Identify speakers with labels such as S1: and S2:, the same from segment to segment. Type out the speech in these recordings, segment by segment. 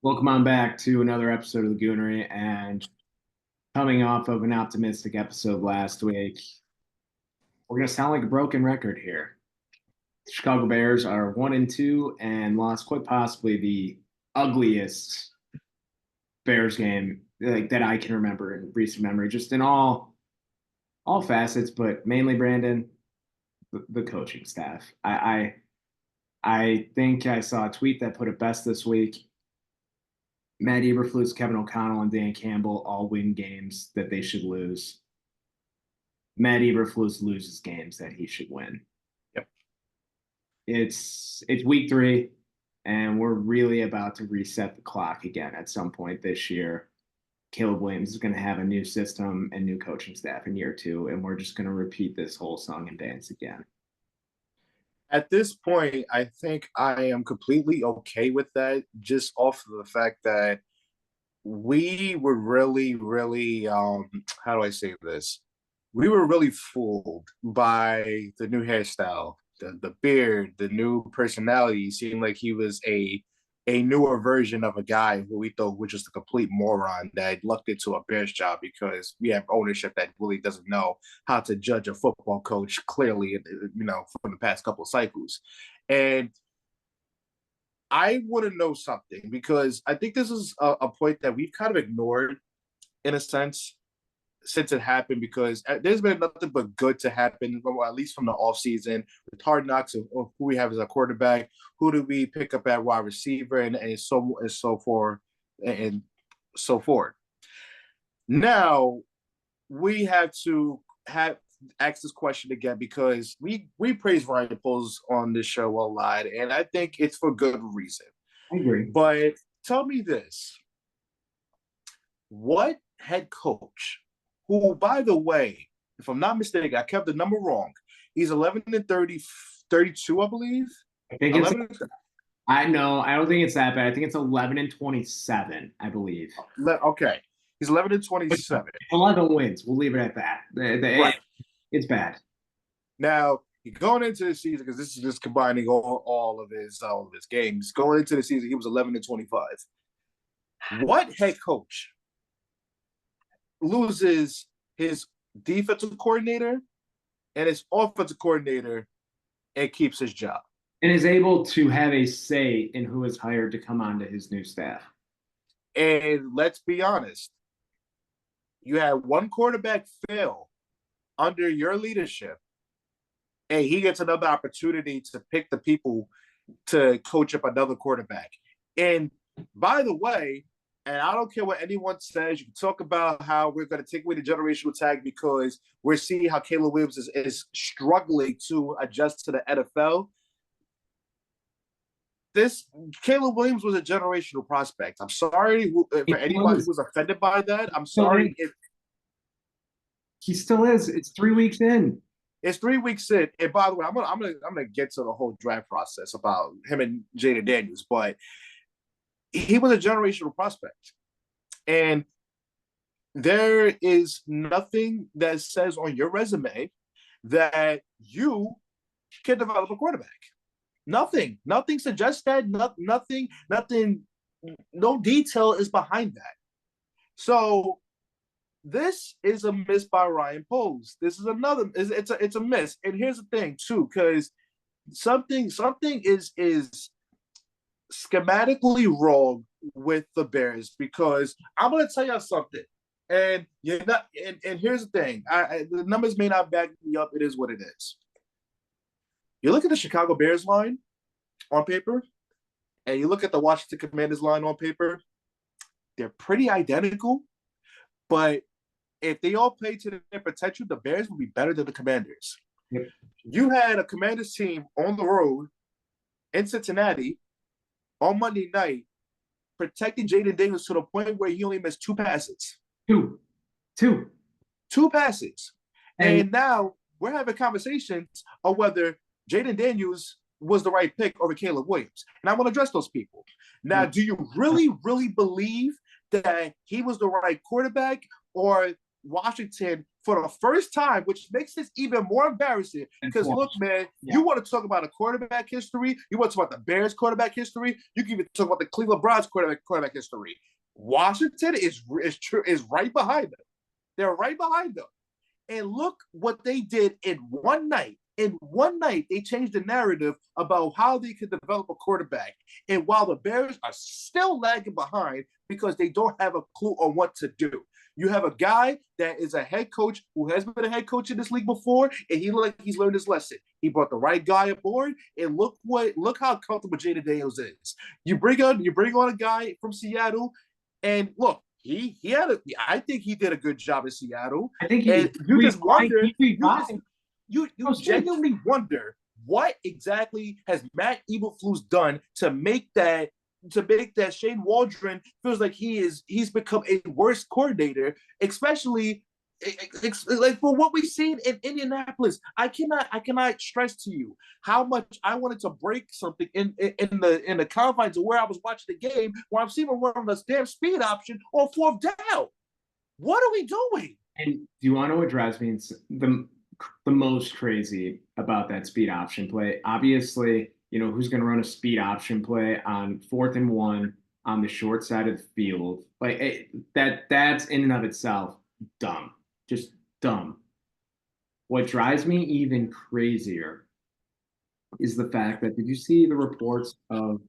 S1: Welcome on back to another episode of the Goonery, and coming off of an optimistic episode last week, we're going to sound like a broken record here. The Chicago Bears are 1-2 and lost quite possibly the ugliest Bears game that I can remember in recent memory, just in all facets, but mainly Brandon, the coaching staff. I think I saw a tweet that put it best this week. Matt Eberflus, Kevin O'Connell, and Dan Campbell all win games that they should lose. Matt Eberflus loses games that he should win.
S2: Yep.
S1: It's week 3, and we're really about to reset the clock again at some point this year. Caleb Williams is going to have a new system and new coaching staff in year 2, and we're just going to repeat this whole song and dance again.
S2: At this point, I think I am completely okay with that, just off of the fact that we were really, how do I say this? We were really fooled by the new hairstyle, the beard, the new personality. It seemed like he was a newer version of a guy who we thought was just a complete moron that lucked into a Bears job because we have ownership that really doesn't know how to judge a football coach clearly, from the past couple of cycles. And I want to know something because I think this is a point that we've kind of ignored in a sense since it happened because there's been nothing but good to happen, well, at least from the offseason with Hard Knocks of who we have as a quarterback, who do we pick up at wide receiver, and so forth and so forth. Now we have to ask this question again because we praise Ryan Poles on this show a lot, and I think it's for good reason.
S1: I agree.
S2: But tell me this: what head coach, who, by the way, if I'm not mistaken, I kept the number wrong. He's 11 and 32, I believe.
S1: I think it's. I know. I don't think it's that bad. I think it's 11 and 27, I believe.
S2: Okay. He's 11 and 27.
S1: 11 wins. We'll leave it at that.
S2: Right.
S1: It's bad.
S2: Now, going into the season, because this is just combining all of his games. Going into the season, he was 11 and 25. What head coach loses his defensive coordinator and his offensive coordinator and keeps his job?
S1: And is able to have a say in who is hired to come onto his new staff.
S2: And let's be honest, you had one quarterback fail under your leadership, and he gets another opportunity to pick the people to coach up another quarterback. And by the way, and I don't care what anyone says, you can talk about how we're going to take away the generational tag because we're seeing how Caleb Williams is struggling to adjust to the NFL. This Caleb Williams was a generational prospect. I'm sorry for anybody who was offended by that. I'm sorry.
S1: He still is. It's 3 weeks in.
S2: It's 3 weeks in. And by the way, I'm gonna get to the whole draft process about him and Jaden Daniels, but he was a generational prospect. And there is nothing that says on your resume that you can develop a quarterback. Nothing suggests that. Nothing. No detail is behind that. So this is a miss by Ryan Poles. This is another. It's a miss. And here's the thing too, because something is schematically wrong with the Bears. Because I'm gonna tell you something, and you're not. And here's the thing. The numbers may not back me up. It is what it is. You look at the Chicago Bears line on paper, and you look at the Washington Commanders line on paper, they're pretty identical. But if they all play to their potential, the Bears would be better than the Commanders.
S1: Yep.
S2: You had a Commanders team on the road in Cincinnati on Monday night, protecting Jaden Daniels to the point where he only missed 2 passes. Two passes. And now we're having conversations of whether Jaden Daniels was the right pick over Caleb Williams. And I want to address those people. Now, do you really believe that he was the right quarterback, or Washington for the first time, which makes this even more embarrassing. Because look, man, you want to talk about a quarterback history, you want to talk about the Bears quarterback history, you can even talk about the Cleveland Browns quarterback history. Washington is right behind them. They're right behind them. And look what they did in one night. In one night, they changed the narrative about how they could develop a quarterback. And while the Bears are still lagging behind because they don't have a clue on what to do, you have a guy that is a head coach who has been a head coach in this league before, and he looked like he's learned his lesson. He brought the right guy aboard, and look how comfortable Jaden Daniels is. You bring on a guy from Seattle, and look, I think he did a good job in Seattle.
S1: I think
S2: you just wonder, you genuinely wonder what exactly has Matt Eberflus done to make that Shane Waldron feels like he's become a worse coordinator, especially like for what we've seen in Indianapolis. I cannot stress to you how much I wanted to break something in the confines of where I was watching the game, where I'm seeing him run this damn speed option on fourth down. What are we doing?
S1: And do you want to know what drives me the most crazy about that speed option play? Obviously, who's going to run a speed option play on 4th and 1 on the short side of the field? Like that's in and of itself dumb, just dumb. What drives me even crazier is the fact that, did you see the reports of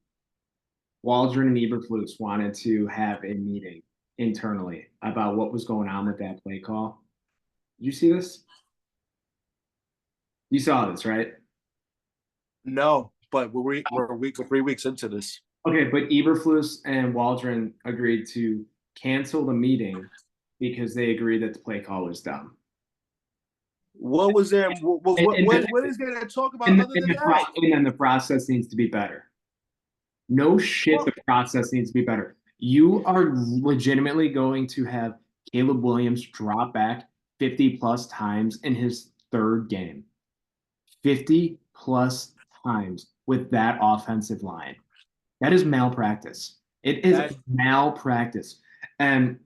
S1: Waldron and Eberflus wanted to have a meeting internally about what was going on with that play call? Did you see this? You saw this, right?
S2: No, but we're 3 weeks into this.
S1: Okay, but Eberflus and Waldron agreed to cancel the meeting because they agreed that the play call was dumb.
S2: What was there? What is there to talk about other than that?
S1: And then the process needs to be better. No shit, the process needs to be better. You are legitimately going to have Caleb Williams drop back 50+ times in his third game. 50+ times with that offensive line. That is malpractice. It is malpractice. And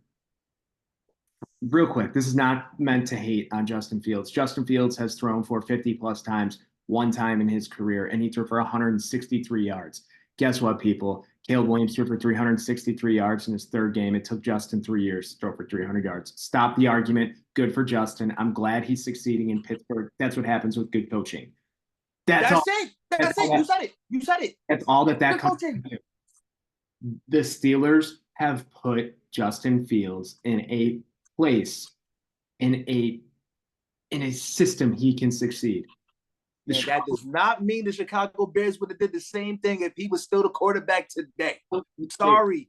S1: real quick, this is not meant to hate on Justin Fields. Justin Fields has thrown for 50+ times one time in his career, and he threw for 163 yards. Guess what, people? Caleb Williams threw for 363 yards in his third game. It took Justin 3 years to throw for 300 yards. Stop the argument. Good for Justin. I'm glad he's succeeding in Pittsburgh. That's what happens with good coaching. That's
S2: it. You said it.
S1: That's all that comes to. The Steelers have put Justin Fields in a place, in a system he can succeed.
S2: And that does not mean the Chicago Bears would have did the same thing if he was still the quarterback today. Sorry.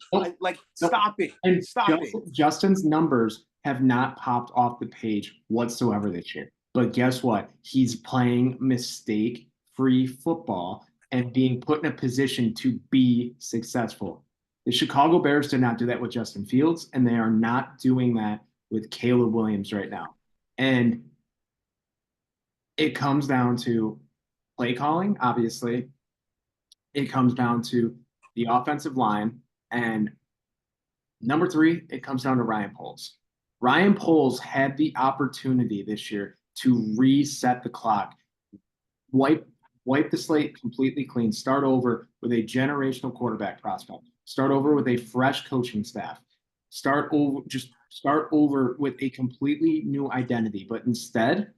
S2: Stop it. Stop it.
S1: Justin's numbers have not popped off the page whatsoever this year. But guess what? He's playing mistake-free football and being put in a position to be successful. The Chicago Bears did not do that with Justin Fields, and they are not doing that with Caleb Williams right now. And it comes down to play calling, obviously. It comes down to the offensive line. And number 3, it comes down to Ryan Poles. Ryan Poles had the opportunity this year to reset the clock, wipe the slate completely clean, start over with a generational quarterback prospect, start over with a fresh coaching staff, start over with a completely new identity. But instead,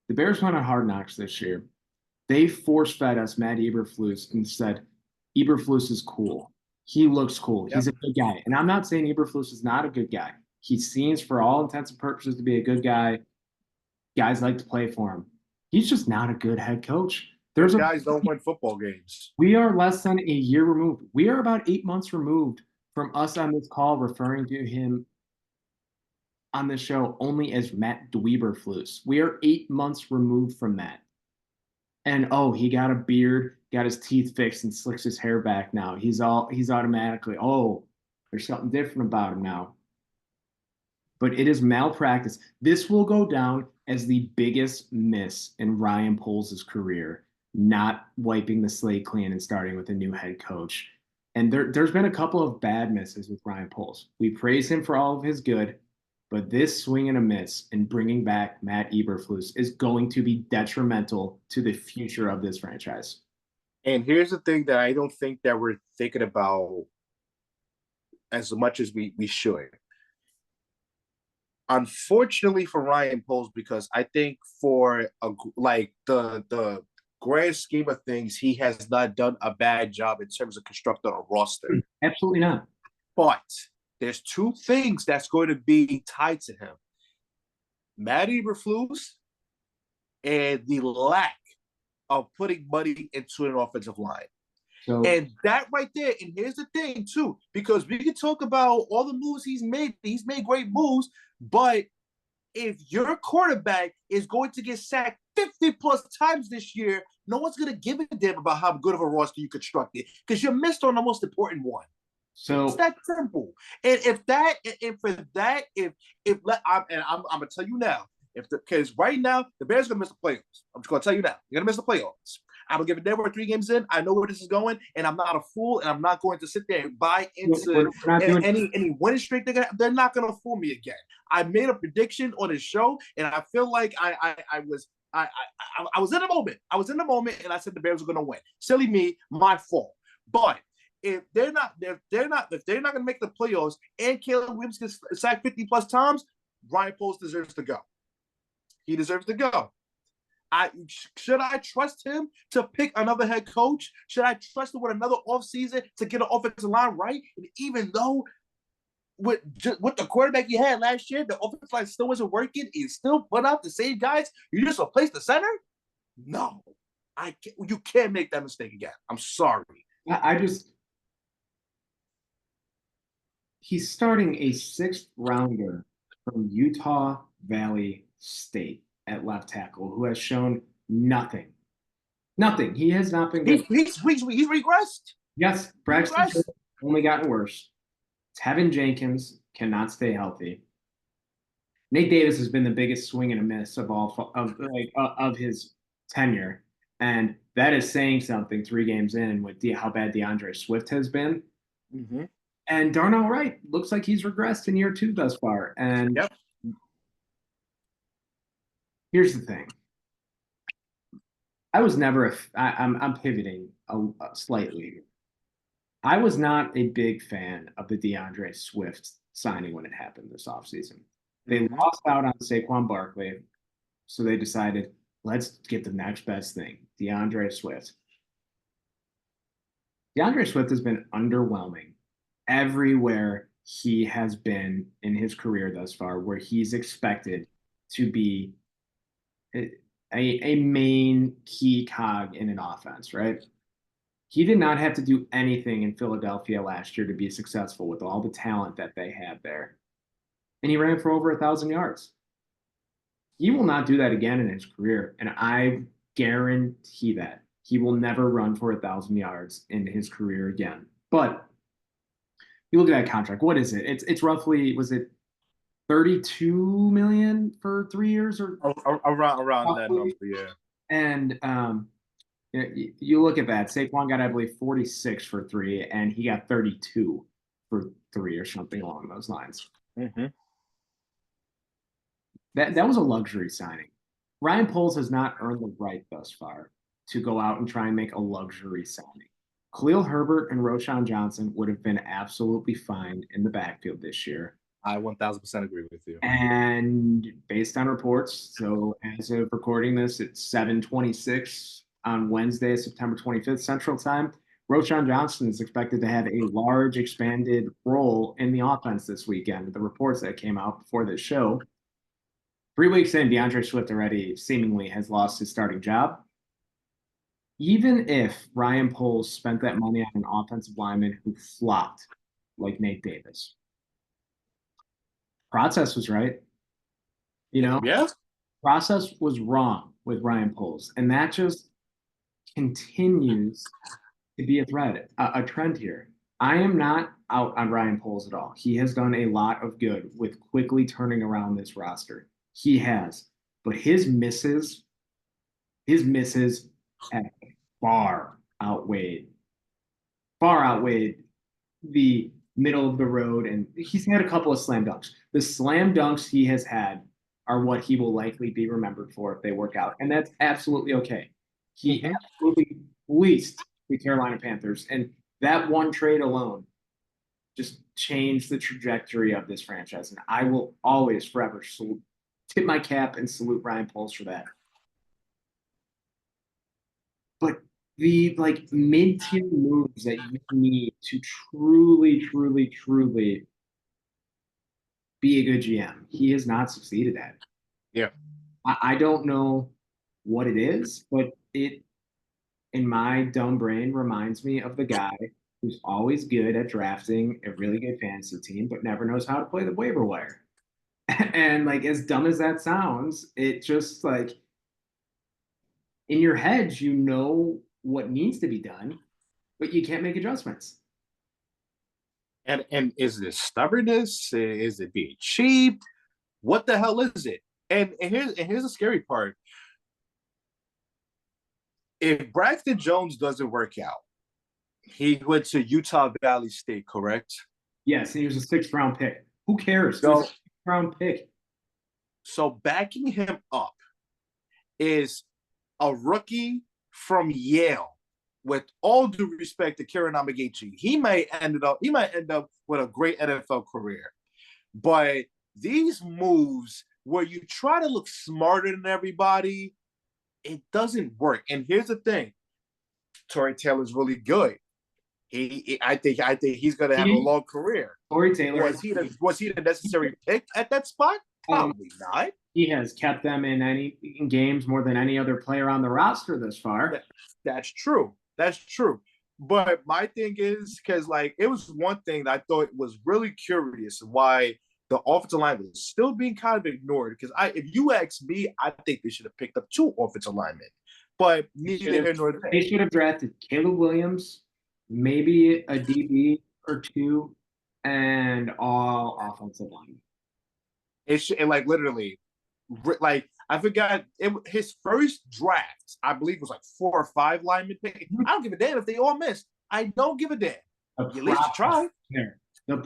S1: the Bears went on Hard Knocks this year. They force-fed us Matt Eberflus and said, Eberflus is cool. He looks cool. Yep. He's a good guy. And I'm not saying Eberflus is not a good guy. He seems, for all intents and purposes, to be a good guy. Guys like to play for him. He's just not a good head coach.
S2: Guys don't win football games.
S1: We are less than a year removed. We are about 8 months removed from us on this call referring to him on this show only as Matt Dweeberflus. We are 8 months removed from that. And he got a beard, got his teeth fixed, and slicks his hair back now. He's automatically, there's something different about him now. But it is malpractice. This will go down as the biggest miss in Ryan Poles' career, not wiping the slate clean and starting with a new head coach. And there's been a couple of bad misses with Ryan Poles. We praise him for all of his good. but this swing and a miss and bringing back Matt Eberflus is going to be detrimental to the future of this franchise.
S2: And here's the thing that I don't think that we're thinking about as much as we should. Unfortunately for Ryan Poles, because I think for the grand scheme of things, he has not done a bad job in terms of constructing a roster.
S1: Absolutely not.
S2: But there's two things that's going to be tied to him: Matt Eberflus and the lack of putting money into an offensive line.
S1: So,
S2: and that right there, and here's the thing too, because we can talk about all the moves he's made great moves, but if your quarterback is going to get sacked 50 plus times this year, no one's going to give a damn about how good of a roster you constructed because you missed on the most important one.
S1: So
S2: it's that simple. And if that, and for that, I'm gonna tell you now, because right now the Bears are gonna miss the playoffs. I'm just gonna tell you now, you're gonna miss the playoffs. I don't give a damn. We're 3 games in. I know where this is going, and I'm not a fool, and I'm not going to sit there and buy into any winning streak. They're not going to fool me again. I made a prediction on the show, and I feel like I was in the moment. I was in the moment, and I said the Bears were going to win. Silly me, my fault. But if they're not going to make the playoffs, and Caleb Williams gets sacked 50 plus times, Ryan Poles deserves to go. He deserves to go. Should I trust him to pick another head coach? Should I trust him with another offseason to get an offensive line right? And even though with the quarterback he had last year, the offensive line still wasn't working, he still put out the same guys. You just replace the center? No, you can't make that mistake again. I'm sorry.
S1: He's starting a 6th rounder from Utah Valley State at left tackle who has shown nothing. Nothing. He has not been good.
S2: He's regressed.
S1: Yes, Braxton's only gotten worse. Tevin Jenkins cannot stay healthy. Nate Davis has been the biggest swing and a miss of his tenure, and that is saying something 3 games in with how bad DeAndre Swift has been.
S2: Mm-hmm.
S1: And Darnell Wright looks like he's regressed in year 2 thus far. And
S2: yep.
S1: Here's the thing. I was never I'm pivoting slightly. I was not a big fan of the DeAndre Swift signing when it happened this offseason. They lost out on Saquon Barkley, so they decided, let's get the next best thing, DeAndre Swift. DeAndre Swift has been underwhelming everywhere he has been in his career thus far, where he's expected to be a main key cog in an offense, right? He did not have to do anything in Philadelphia last year to be successful with all the talent that they had there. And he ran for over 1,000 yards. He will not do that again in his career. And I guarantee that he will never run for 1,000 yards in his career again. But you look at that contract. What is it? It's roughly, was it 32 million for 3 years or
S2: around that number, yeah.
S1: And you look at that. Saquon got, I believe, 46 for 3, and he got 32 for 3 or something along those lines.
S2: Mm-hmm.
S1: That was a luxury signing. Ryan Poles has not earned the right thus far to go out and try and make a luxury signing. Khalil Herbert and Roschon Johnson would have been absolutely fine in the backfield this year.
S2: I 1,000% agree with you.
S1: And based on reports, so as of recording this, it's 7:26 on Wednesday, September 25th, Central Time. Roschon Johnson is expected to have a large expanded role in the offense this weekend. The reports that came out before this show. 3 weeks in, DeAndre Swift already seemingly has lost his starting job. Even if Ryan Poles spent that money on an offensive lineman who flopped like Nate Davis, process was right. Process was wrong with Ryan Poles. And that just continues to be a trend here. I am not out on Ryan Poles at all. He has done a lot of good with quickly turning around this roster. He has. But his misses have far outweighed the middle of the road, and he's had a couple of slam dunks. The slam dunks he has had are what he will likely be remembered for if they work out, and that's absolutely okay. He
S2: Mhm.
S1: absolutely fleeced the Carolina Panthers, and that one trade alone just changed the trajectory of this franchise. And I will always, forever tip my cap and salute Ryan Poles for that. But the like mid-tier moves that you need to truly, truly, truly be a good GM, he has not succeeded at.
S2: Yeah.
S1: I don't know what it is, but it, in my dumb brain, reminds me of the guy who's always good at drafting a really good fantasy team, but never knows how to play the waiver wire. And like, as dumb as that sounds, it just like in your head, you know what needs to be done, but you can't make adjustments.
S2: And is this stubbornness? Is it being cheap? What the hell is it? And here's the scary part. If Braxton Jones doesn't work out, he went to Utah Valley State, correct?
S1: Yes, and he was a sixth round pick. Who cares? He was a
S2: So
S1: sixth round pick.
S2: so backing him up is a rookie from Yale. With all due respect to Karen Namagichi, he might end up with a great NFL career. But these moves where you try to look smarter than everybody, it doesn't work. And here's the thing: Torrey Taylor's really good. I think he's going to have a long career.
S1: Corey Taylor,
S2: Was he the necessary pick at that spot?
S1: um,
S2: Probably not.
S1: he has kept them in games more than any other player on the roster this far.
S2: That's true. That's true. But my thing is because like it was one thing that I thought was really curious why the offensive line was still being kind of ignored. Because if you ask me, I think they should have picked up 2 offensive linemen. But neither here nor there.
S1: They should have drafted Caleb Williams, maybe a DB or two, and all offensive linemen.
S2: And like literally, like I forgot his first draft, I believe was like 4 or 5 linemen pick. I don't give a damn if they all missed. I don't give a damn. At least you try.
S1: You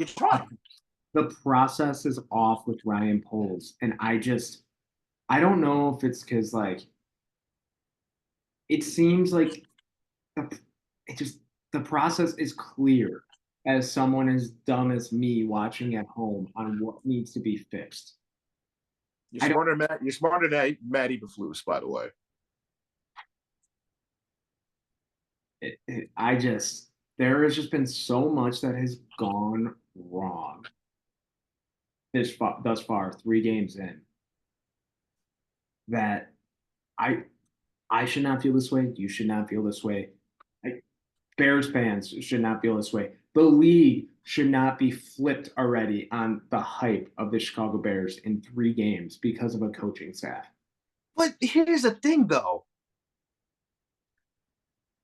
S1: try. The process is off with Ryan Poles, and I don't know if it's because like it seems like the, it just the process is clear as someone as dumb as me watching at home on what needs to be fixed.
S2: You're smarter, Matt. You're smarter than Matt Eberflus, by the way.
S1: There has just been so much that has gone wrong thus far, 3 games in, that I I should not feel this way. You should not feel this way. Like, Bears fans should not feel this way. The league should not be flipped already on the hype of the Chicago Bears in 3 games because of a coaching staff.
S2: But here's the thing, though.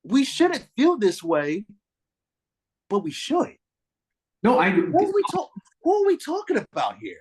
S2: We shouldn't feel this way, but we should.
S1: No,
S2: who are we talking about here?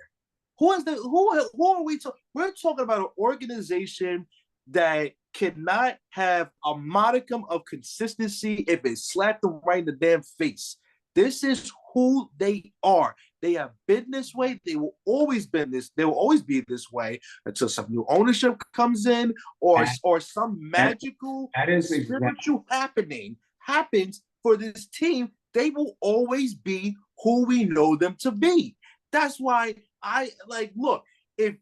S2: Who are we talking? We're talking about an organization that cannot have a modicum of consistency if it's slapped them right in the damn face. This is who they are. They have been this way. They will always been this. They will always be this way until some new ownership comes in, or some magical spiritual happening happens for this team. They will always be who we know them to be. That's why I like look. If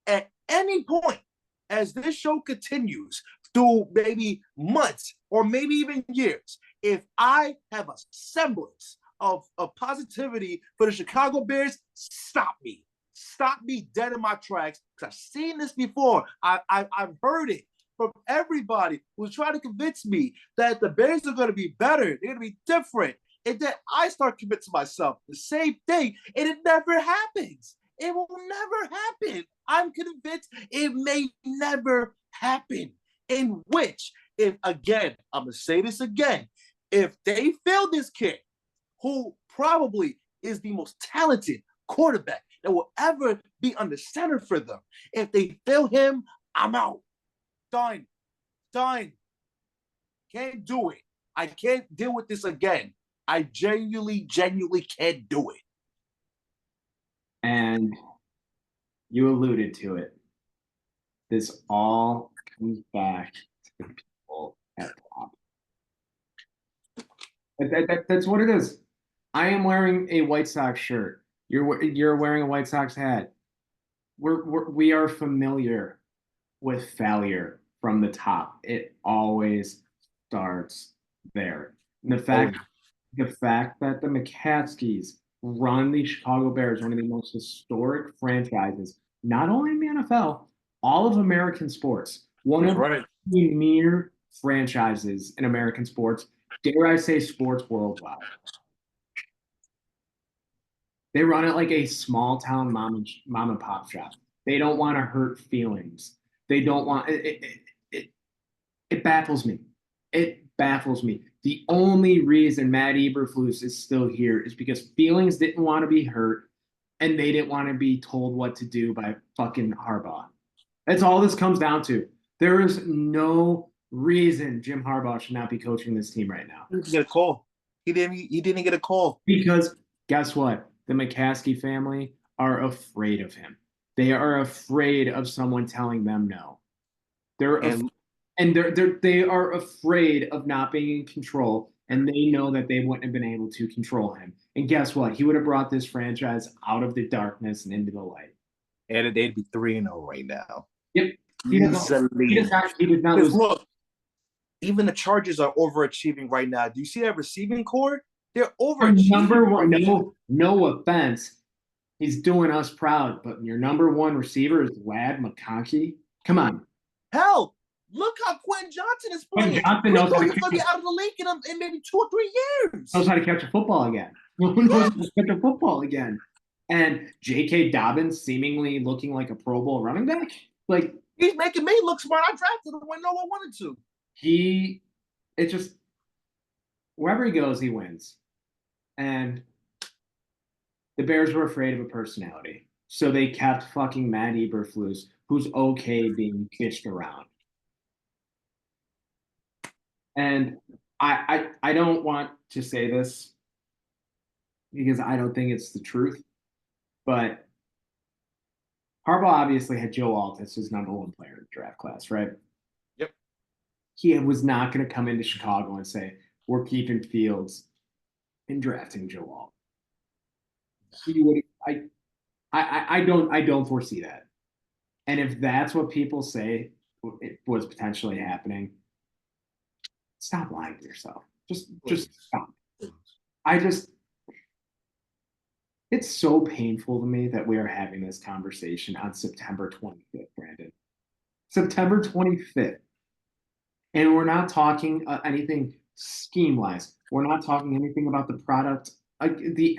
S2: at any point as this show continues through maybe months or maybe even years, if I have a semblance of positivity for the Chicago Bears, stop me. Stop me dead in my tracks, because I've seen this before. I've heard it from everybody who's trying to convince me that the Bears are going to be better. They're going to be different. And then I start convincing myself the same thing, and it never happens. It will never happen. I'm convinced it may never happen. In which, if again, I'm going to say this again, if they fail this kid, who probably is the most talented quarterback that will ever be under center for them, if they fail him, I'm out. Done. Can't do it. I can't deal with this again. I genuinely can't do it.
S1: And you alluded to it. This all comes back to the people at top. That's what it is. I am wearing a White Sox shirt. You're wearing a White Sox hat. We are familiar with failure from the top. It always starts there. And the fact that the McCaskies run the Chicago Bears, one of the most historic franchises, not only in the NFL, all of American sports, one
S2: That's
S1: of
S2: right.
S1: the premier franchises in American sports, dare I say sports worldwide. They run it like a small town mom and pop shop. They don't want to hurt feelings. They don't want it. It baffles me. It baffles me. The only reason Matt Eberflus is still here is because feelings didn't want to be hurt and they didn't want to be told what to do by fucking Harbaugh. That's all this comes down to. There is no reason Jim Harbaugh should not be coaching this team right now.
S2: He didn't get a call. He didn't get a call.
S1: Because guess what? The McCaskey family are afraid of him. They are afraid of someone telling them no. They're
S2: And
S1: they are afraid of not being in control, and they know that they wouldn't have been able to control him. And guess what? He would have brought this franchise out of the darkness and into the light.
S2: and they'd be 3-0 right now.
S1: Yep. He did not lose.
S2: Look, even the Chargers are overachieving right now. Do you see that receiving core? They're overachieving.
S1: Number one, no offense. He's doing us proud, but your number one receiver is Lad McConkey. Come on.
S2: Hell, look how Quentin Johnson is playing.
S1: Quentin Johnson knows how to
S2: He's going to be out of the league in maybe 2 or 3 years.
S1: Knows how to catch a football again. Knows how to catch a football again. And J.K. Dobbins seemingly looking like a Pro Bowl running back. Like,
S2: he's making me look smart. I drafted him when no one wanted to.
S1: It just, wherever he goes, he wins. And the Bears were afraid of a personality. So they kept fucking Matt Eberflus, who's okay being pitched around. And I don't want to say this because I don't think it's the truth, but Harbaugh obviously had Joe Alt as his number one player in the draft class, right?
S2: Yep.
S1: He was not going to come into Chicago and say, we're keeping Fields and drafting Joe Alt. He would, I don't foresee that. And if that's what people say it was potentially happening, stop lying to yourself. Just stop. It's so painful to me that we are having this conversation on September 25th, Brandon. September 25th. And we're not talking anything scheme-wise. We're not talking anything about the product, the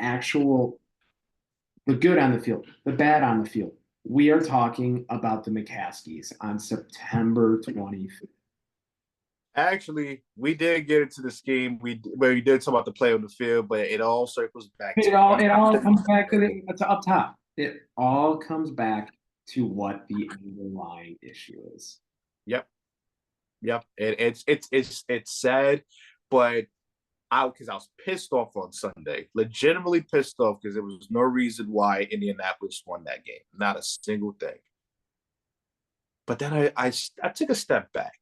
S1: good on the field, the bad on the field. We are talking about the McCaskies on September 25th.
S2: Actually, we did get into the scheme. We did talk about the play on the field, but it all circles back.
S1: It all comes back to up top. It all comes back to what the underlying issue is.
S2: Yep. It's sad, but because I was pissed off on Sunday, legitimately pissed off because there was no reason why Indianapolis won that game, not a single thing. But then I took a step back.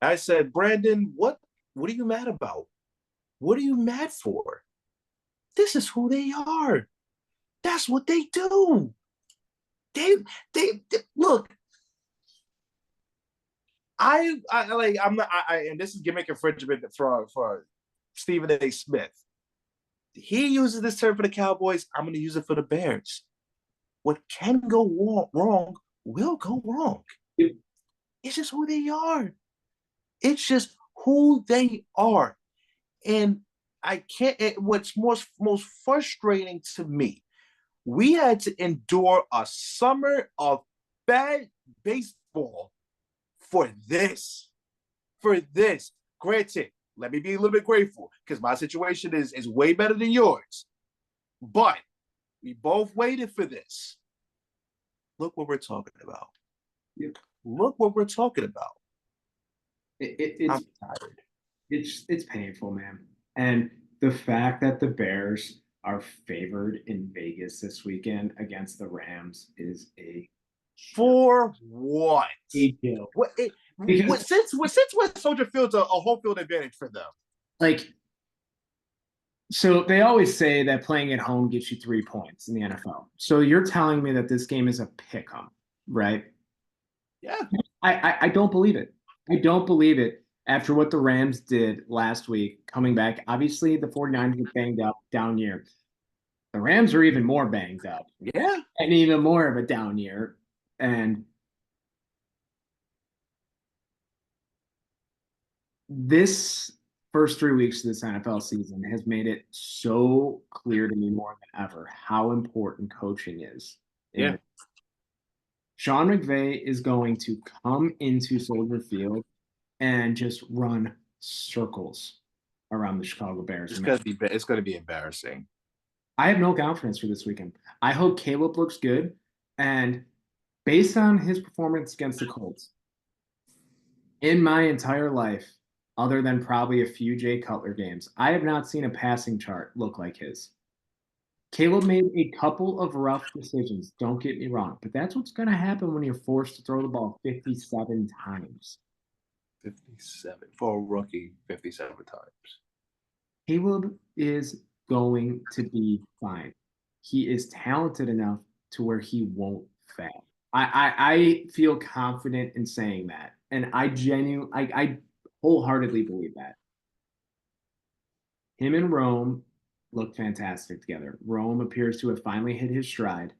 S2: I said, Brandon, what are you mad about? What are you mad for? This is who they are. That's what they do. They look. I'm not. And this is gimmick infringement for Stephen A. Smith. He uses this term for the Cowboys. I'm going to use it for the Bears. What can go wrong will go wrong. It's just who they are. It's just who they are. And I can't, what's most frustrating to me, we had to endure a summer of bad baseball for this. Granted, let me be a little bit grateful because my situation is way better than yours. But we both waited for this. Look what we're talking about.
S1: Yep.
S2: Look what we're talking about.
S1: I'm
S2: tired.
S1: It's painful, man. And the fact that the Bears are favored in Vegas this weekend against the Rams is
S2: For what?
S1: a joke.
S2: What?
S1: Because
S2: Since when Soldier Field's a home field advantage for them?
S1: like so they always say that playing at home gets you 3 points in the NFL. So you're telling me that this game is a pick 'em, right?
S2: Yeah.
S1: I don't believe it. I don't believe it after what the Rams did last week coming back. Obviously, the 49ers were banged up down year. The Rams are even more banged up
S2: Yeah.
S1: and even more of a down year. And this first 3 weeks of this NFL season has made it so clear to me more than ever how important coaching is.
S2: Yeah.
S1: And Sean McVay is going to come into Soldier Field and just run circles around the Chicago Bears.
S2: It's gonna be embarrassing.
S1: I have no confidence for this weekend. I hope Caleb looks good. And based on his performance against the Colts, in my entire life, other than probably a few Jay Cutler games, I have not seen a passing chart look like his. Caleb made a couple of rough decisions, don't get me wrong, but that's what's going to happen when you're forced to throw the ball 57 times.
S2: 57 for a rookie, 57 times.
S1: Caleb is going to be fine. He is talented enough to where he won't fail. I feel confident in saying that. And I wholeheartedly believe that. Him and Rome look fantastic together. Rome appears to have finally hit his stride.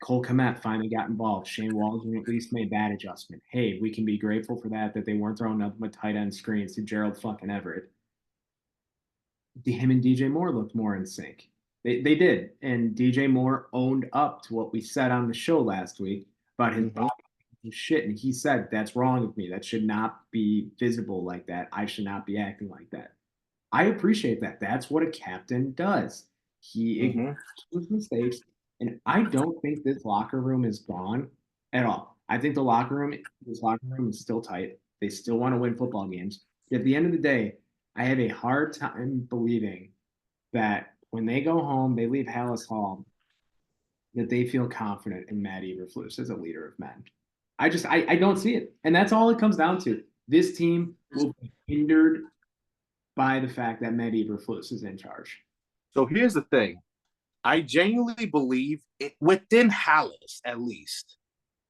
S1: Cole Kmet finally got involved. Shane Waldron at least made that adjustment. Hey, we can be grateful for that they weren't throwing nothing but tight end screens to Gerald fucking Everett. Him and DJ Moore looked more in sync. They did. And DJ Moore owned up to what we said on the show last week about his body shit. And he said, that's wrong with me. That should not be visible like that. I should not be acting like that. I appreciate that. That's what a captain does. He acknowledges his mistakes. And I don't think this locker room is gone at all. I think this locker room is still tight. They still want to win football games. At the end of the day, I have a hard time believing that when they go home, they leave Hallis Hall, that they feel confident in Matt Eberflus as a leader of men. I don't see it. And that's all it comes down to. This team will be hindered by the fact that Matt Eberflus is in charge.
S2: So here's the thing. I genuinely believe within Hallis, at least,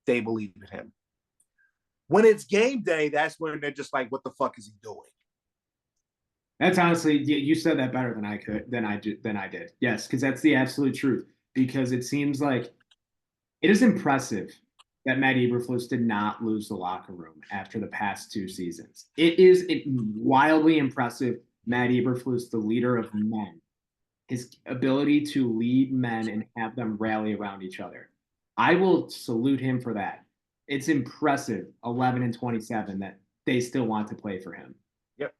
S2: they believe in him. When it's game day, that's when they're just like, what the fuck is he doing?
S1: That's honestly, you said that better than I did. Yes, because that's the absolute truth. Because it seems like it is impressive that Matt Eberflus did not lose the locker room after the past 2 seasons. It is wildly impressive. Matt Eberflus, the leader of men, his ability to lead men and have them rally around each other. I will salute him for that. It's impressive, 11-27, that they still want to play for him.
S2: Yep.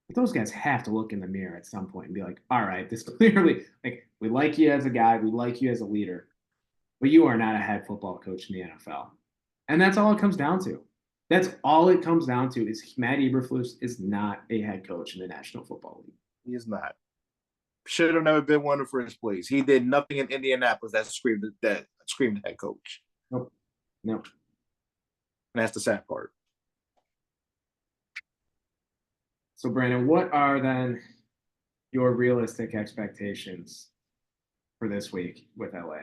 S1: But those guys have to look in the mirror at some point and be like, all right, this clearly, like, we like you as a guy, we like you as a leader, but you are not a head football coach in the NFL. And that's all it comes down to. That's all it comes down to is Matt Eberflus is not a head coach in the National Football League.
S2: He is not. Should have never been one in the first place. He did nothing in Indianapolis that screamed head coach.
S1: Nope.
S2: And that's the sad part.
S1: So, Brandon, what are then your realistic expectations for this week with LA?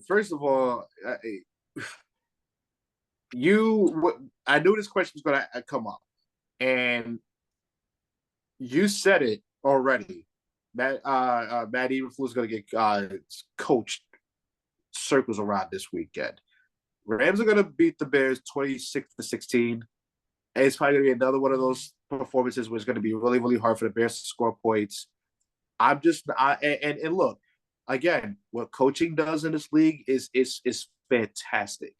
S2: First of all, I knew this question was going to come up, and you said it already. Matt Eberflus is going to get coached circles around this weekend. Rams are going to beat the Bears 26-16. It's probably going to be another one of those performances where it's going to be really, really hard for the Bears to score points. And look, again, what coaching does in this league is fantastic.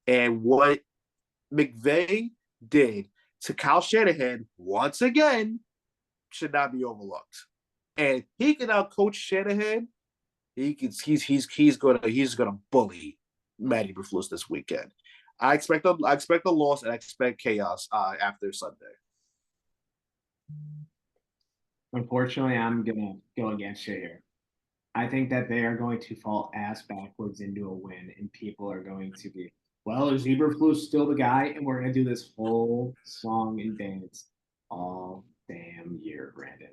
S2: And what McVay did to Kyle Shanahan once again should not be overlooked. And he can out coach Shanahan. He's gonna bully Matt Eberflus this weekend. I expect a loss and I expect chaos after Sunday.
S1: Unfortunately, I'm gonna go against you here. I think that they are going to fall ass backwards into a win, and people are going to be, well, is Eberflus still the guy? And we're gonna do this whole song and dance all damn year, Brandon.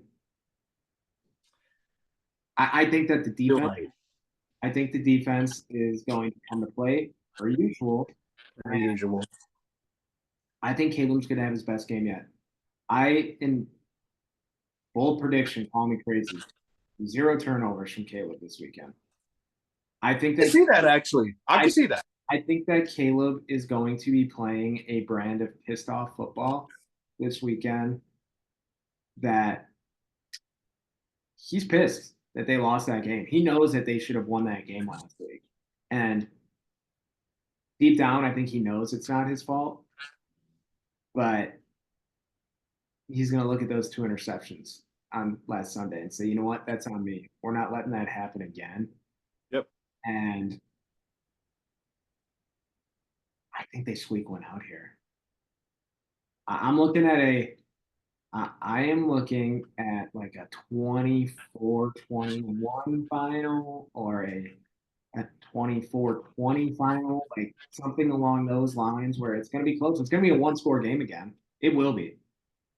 S1: I think that the
S2: You're
S1: defense,
S2: right.
S1: I think the defense is going to come to play per usual.
S2: Per usual.
S1: I think Caleb's gonna have his best game yet. I in bold prediction, call me crazy. 0 turnovers from Caleb this weekend. I think
S2: I can
S1: that
S2: see that actually. I can
S1: I
S2: see that.
S1: I think that Caleb is going to be playing a brand of pissed off football this weekend that he's pissed that they lost that game. He knows that they should have won that game last week. And deep down, I think he knows it's not his fault, but he's going to look at those 2 interceptions on last Sunday and say, you know what? That's on me. We're not letting that happen again.
S2: Yep.
S1: And I think they squeak one out here. I'm looking at I am looking at like a 24-21 final or a 24-20 final, like something along those lines where it's going to be close. It's going to be a one-score game again. It will be.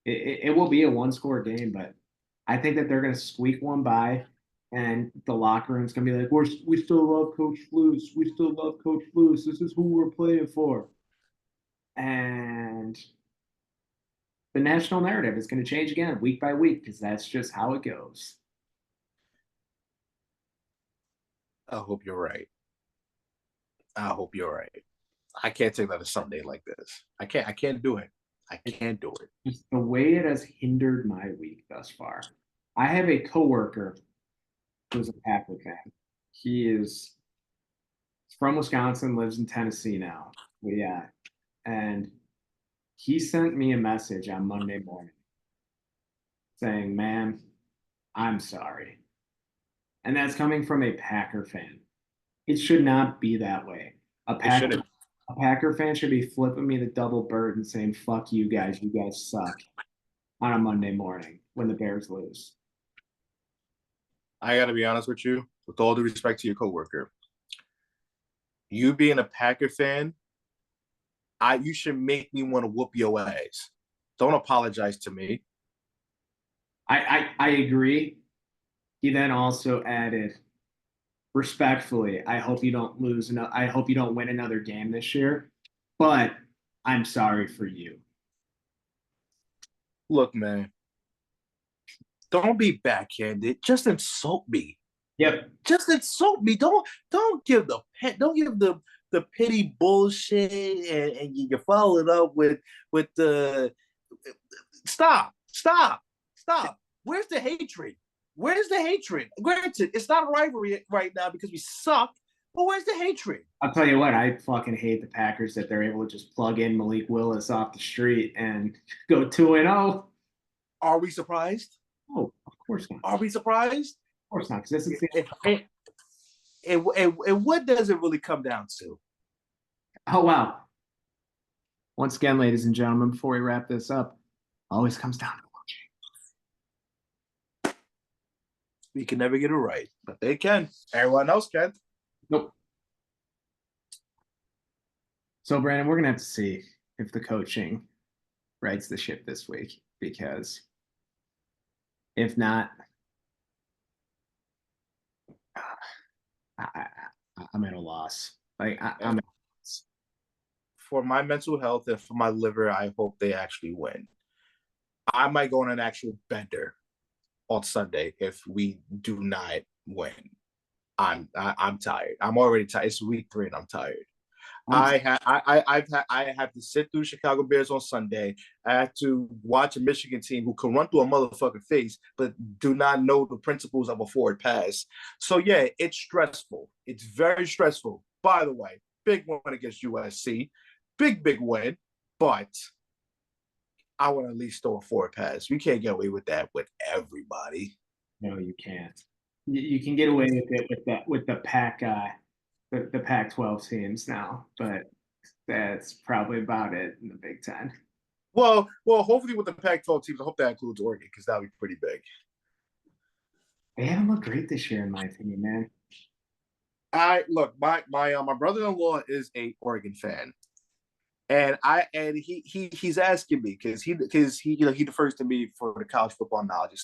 S1: It will be a one-score game, but I think that they're going to squeak one by, and the locker room's going to be like, we still love Coach Flus. We still love Coach Flus. This is who we're playing for. And the national narrative is going to change again week by week because that's just how it goes.
S2: I hope you're right. I hope you're right. I can't take that a Sunday like this. I can't do it. I can't do it.
S1: Just the way it has hindered my week thus far. I have a coworker who's a Packer fan. He is from Wisconsin, lives in Tennessee now. Yeah. And he sent me a message on Monday morning saying, "Man, I'm sorry." And that's coming from a Packer fan. It should not be that way. A
S2: It
S1: Packer
S2: shouldn't.
S1: a Packer fan should be flipping me the double bird and saying, "Fuck you guys, you guys suck," on a Monday morning when the Bears lose.
S2: I got to be honest with you. With all due respect to your coworker, you being a Packer fan, you should make me want to whoop your ass. Don't apologize to me.
S1: I agree. He then also added, respectfully, I hope you don't lose. I hope you don't win another game this year, but I'm sorry for you.
S2: Look, man, don't be backhanded. Just insult me.
S1: Yep.
S2: Just insult me. Don't give the pity bullshit and you follow it up with the stop. Where's the hatred? Where's the hatred? Granted, it's not a rivalry right now because we suck, but where's the hatred?
S1: I'll tell you what, I fucking hate the Packers that they're able to just plug in Malik Willis off the street and go 2-0.
S2: Are we surprised?
S1: Oh, of course not.
S2: Are we surprised?
S1: Of course not, because this is
S2: and what does it really come down to?
S1: oh wow. Once again, ladies and gentlemen, before we wrap this up, always comes down to watching.
S2: We can never get it right, but they can. Everyone else can.
S1: Nope. So, Brandon, we're gonna have to see if the coaching rights the ship this week, because if not, I'm at a loss. I'm at a loss.
S2: For my mental health and for my liver, I hope they actually win. I might go on an actual bender on Sunday if we do not win. I'm tired. I'm already tired. It's week 3 and I'm tired. I have to sit through Chicago Bears on Sunday. I have to watch a Michigan team who can run through a motherfucking face, but do not know the principles of a forward pass. So yeah, it's stressful. It's very stressful. By the way, big win against USC, big win, but I want to at least throw a forward pass. We can't get away with that with everybody.
S1: No, you can't. You can get away with it with the the Pac-12 teams now, but that's probably about it in the Big Ten.
S2: Hopefully with the Pac-12 teams, I hope that includes Oregon because that would be pretty big.
S1: They haven't looked great this year, in my opinion, man.
S2: I look, my brother-in-law is a Oregon fan, and he's asking me because he he defers to me for the college football knowledge,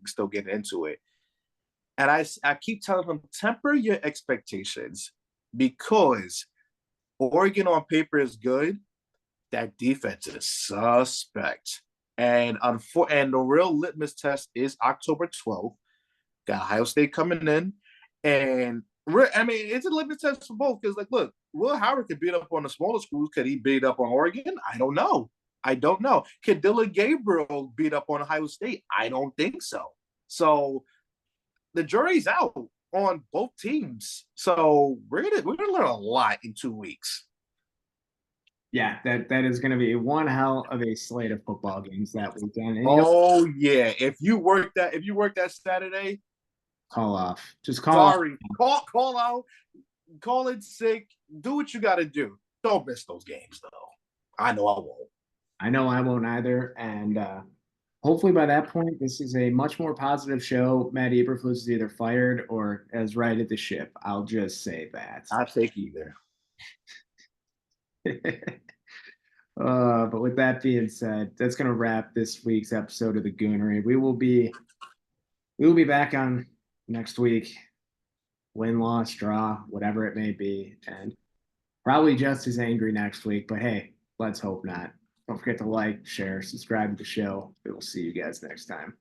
S2: still getting into it, and I keep telling him temper your expectations because Oregon on paper is good. That defense is suspect. And the real litmus test is October 12th. Got Ohio State coming in. And I mean, it's a litmus test for both because, like, look, Will Howard could beat up on the smaller schools. Could he beat up on Oregon? I don't know. I don't know. Could Dylan Gabriel beat up on Ohio State? I don't think so. So the jury's out on both teams. So we're gonna learn a lot in 2 weeks.
S1: Yeah, that is going to be one hell of a slate of football games that weekend. And
S2: Oh yeah, if you work that Saturday,
S1: call off. Just call off.
S2: sorry, call out, call in sick, do what you got to do. Don't miss those games though. I know I won't.
S1: I know I won't either. And hopefully by that point, this is a much more positive show. Matt Eberflus is either fired or has righted the ship. I'll just say that.
S2: I'll take either.
S1: But with that being said, that's going to wrap this week's episode of the Goonery. We will be back on next week, win, loss, draw, whatever it may be, and probably just as angry next week. But hey, let's hope not. Don't forget to like, share, subscribe to the show. We will see you guys next time.